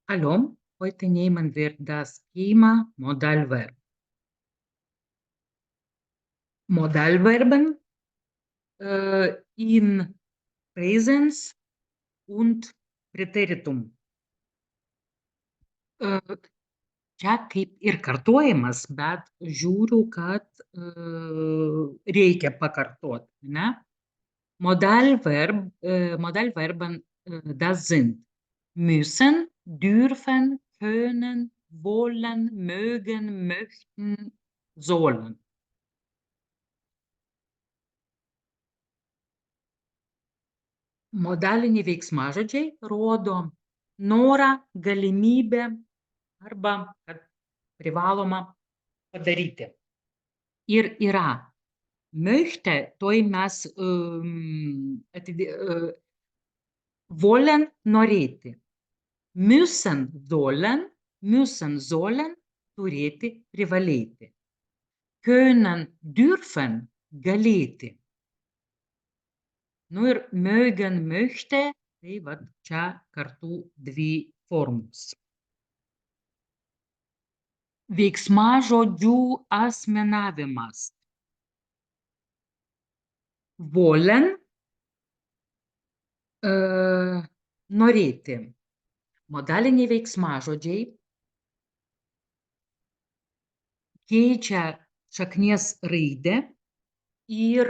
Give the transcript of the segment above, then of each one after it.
Hallo, heute nehmen wir das Thema Modalverb. Modalverben in Präsens und Präteritum. Čia kaip ir kartojimas, bet žiūriu, kad reikia pakartoti, ne? Modalverben, das sind müssen, dürfen, können, wollen, mögen, möchten, sollen. Modaliniai veiksmažodžiai rodo norą, galimybę arba kad privaloma padaryti. Ir yra möchte, tuoj mes wollen norėti. Müssen, sollen turėti, privalėti. Können, dürfen galėti. Nu ir mögen, möchte, tai va čia kartu dvi formos. Veiksmažodžių asmenavimas. Wollen norėti. Modaliniai veiksmažodžiai keičia šaknies raidę ir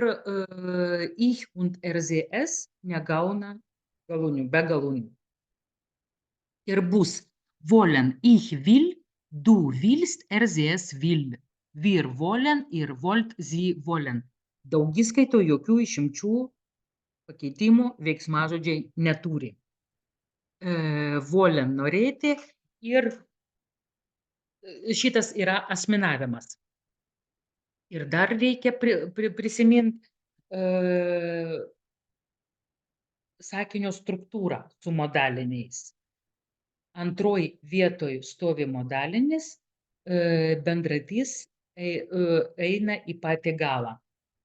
ich und RZS negauna galūnių, be galūnių. Ir bus wollen, ich will, du willst, RZS will. Wir wollen ir wollt, sie wollen. Daugiskaito jokių išimčių pakeitimų veiksmažodžiai neturi. Wollen norėti ir šitas yra asmenavimas. Ir dar reikia prisiminti sakinio struktūrą su modaliniais. Antroj vietoj stovi modalinis, bendratys eina į patį galą.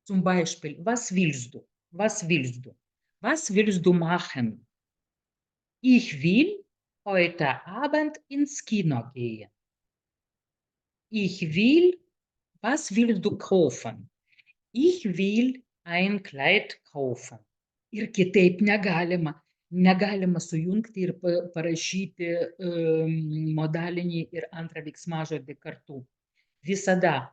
Zum Beispiel, was willst du? Was willst du? Was willst du machen? Ich will heute Abend ins Kino gehen. Ich will, was willst du kaufen? Ich will ein Kleid kaufen. Ir kitaip negalima. Negalima sujungti ir parašyti modalinį ir antrą veiksmažodį kartu. Visada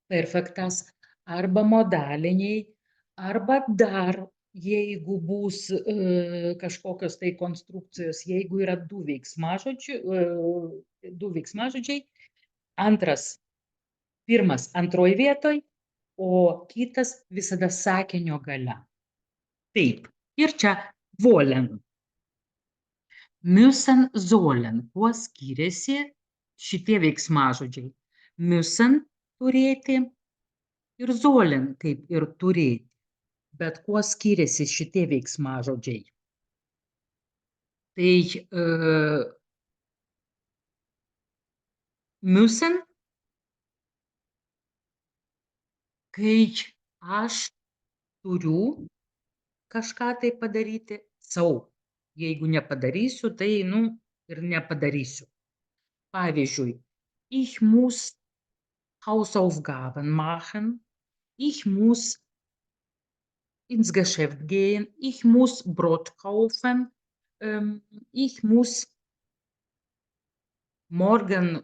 perfektas arba modaliniai, arba dar, jeigu bus kažkokios tai konstrukcijos, jeigu yra du veiksmažodžiai, pirmas antroj vietoj, o kitas visada sakinio gale. Taip, ir čia wollen. Müssen, sollen. Kuo skiriasi šitie veiksmažodžiai? Müssen turėti ir sollen kaip ir turėti. Bet kuo skiriasi šitie veiksmažodžiai? Tai müssen, kai aš turiu kažką tai padaryti sau. Jeigu nepadarysiu, tai ir nepadarysiu. Pavyzdžiui, ich muss Hausaufgaben machen, ich muss ins Geschäft gehen, ich muss Brot kaufen, ich muss morgen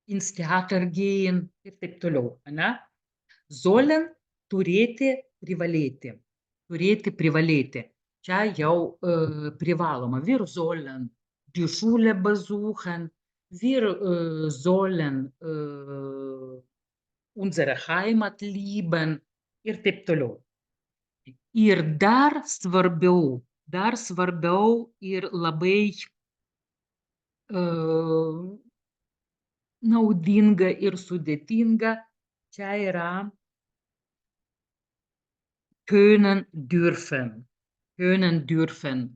ins Theater gehen ir taip toliau, ne? Sollen turėti, privalėti. Turėti, privalėti. Čia jau privaloma. Wir sollen die Schule besuchen, wir sollen unsere Heimat lieben ir taip toliau. Ir dar svarbiau ir labai naudinga ir sudėtinga, čia yra können, dürfen. Können, dürfen.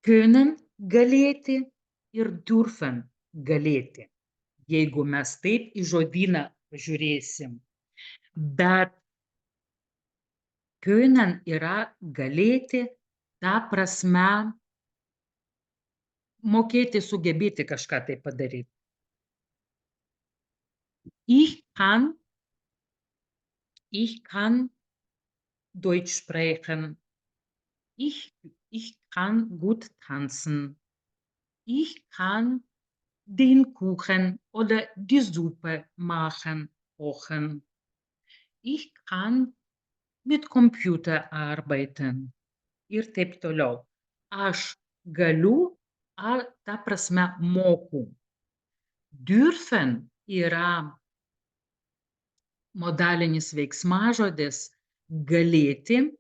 Können galėti ir dürfen galėti, jeigu mes taip į žodyną žiūrėsim. Bet Können yra galėti, ta prasme, mokėti, sugebėti kažką tai padaryti. Ich kann Deutsch sprechen. Ich kann gut tanzen. Ich kann den Kuchen oder die Suppe machen, kochen. Ich kann mit Computer arbeiten. Ir taip toliau. Aš galiu, ta prasme, moku. Dürfen yra modalinis veiksmažodis galėti,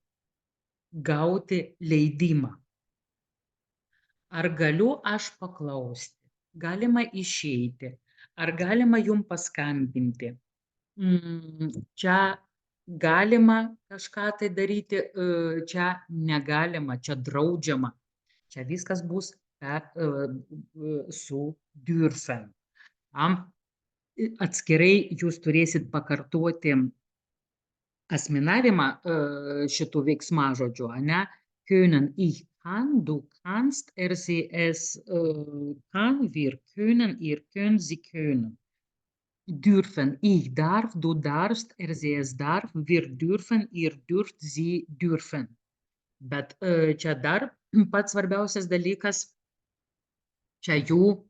gauti leidimą. Ar galiu aš paklausti? Galima išeiti? Ar galima jum paskambinti? Čia galima kažką tai daryti, čia negalima, čia draudžiama. Čia viskas bus su dürfen. Atskirai jūs turėsit pakartoti asmenavimą šitų veiksmažodžių, ane? Können, ich kann, du kannst, er, sie, es kann, wir können, ihr könnt, sie können. Dürfen, ich darf, du darfst, er, sie, es darf, wir dürfen, ihr dürft, sie dürfen. Bet čia dar pats svarbiausias dalykas, čia jų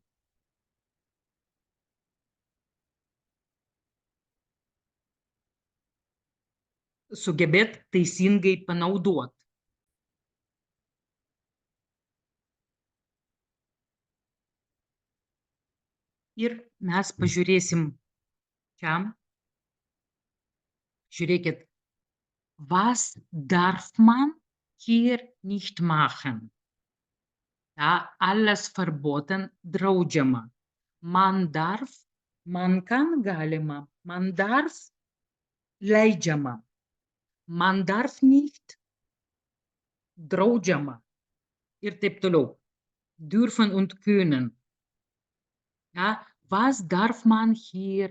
sugebėt teisingai panaudot. Ir mes pažiūrėsim čia. Žiūrėkit. Was darf man hier nicht machen? Ja, alles verboten, draudžiama. Man darf, man kann, galima. Man darf, leidžiama. Man darf nicht, draudžiama. Ir taip toliau. Dürfen und können. Ja, was darf man hier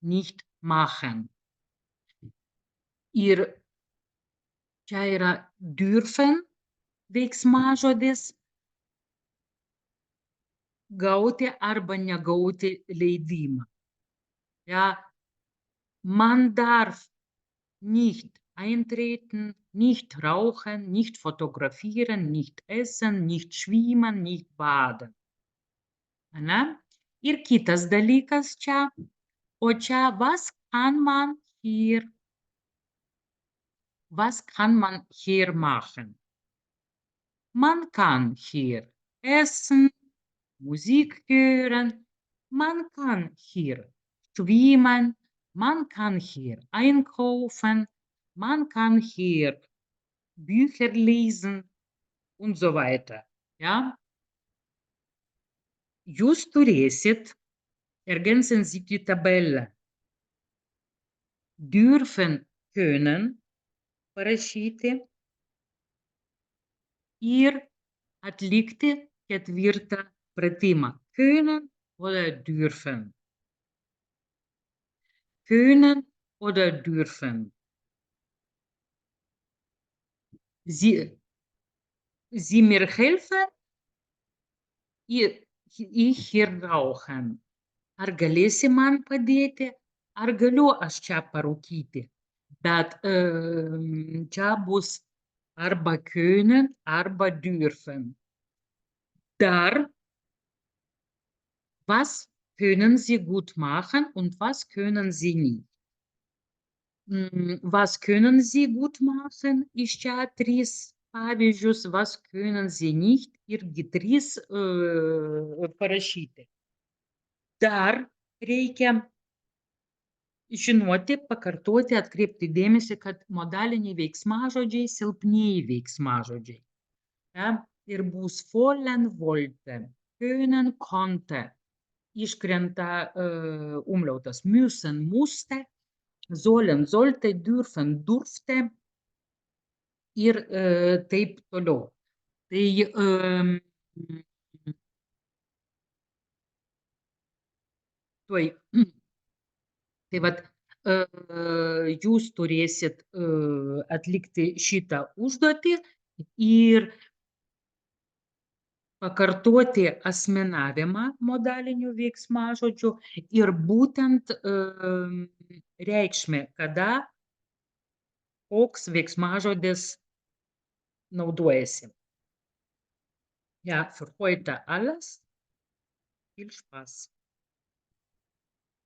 nicht machen? Ir čia yra dürfen veiksmažodis, gauti arba negauti leidimą. Ja, man darf nicht eintreten, nicht rauchen, nicht fotografieren, nicht essen, nicht schwimmen, nicht baden. Ane? Ir kitas dalykas čia, o čia was kann man hier machen? Man kann hier essen, Musik hören, man kann hier schwimmen, man kann hier einkaufen, man kann hier Bücher lesen und so weiter. Ja? Jūs turėsit, ergänzen Sie die Tabelle, dürfen, können parašyti ir atlikti ketvirtą pratimą. Können oder dürfen. Können oder dürfen. Sie mir helfen? Ich hier rauchen. Ar galėsi man padėti? Ar galiu aš čia parūkyti? Bet čia bus arba können, arba dürfen. Dar, was können Sie gut machen und was können Sie nicht? Was können Sie gut machen? Iš čia 3 pavyzdžius, was können Sie nicht? Irgi 3 parašyti. Dar reikia žinoti, pakartoti, atkreipti dėmesį, kad modaliniai veiksmažodžiai, silpnieji veiksmažodžiai. Ja? Ir bus wollen, wollte, können, konnte, iškrenta umlautas müssen, musste, sollen, sollte, dürfen, durfte ir taip toliau. Tai vat jūs turėsit atlikti šitą užduotį ir pakartoti asmenavimą modalinių veiksmažodžių ir būtent reikšmę, kada koks veiksmažodis naudojasi. Ja, für heute alles. Viel Spaß.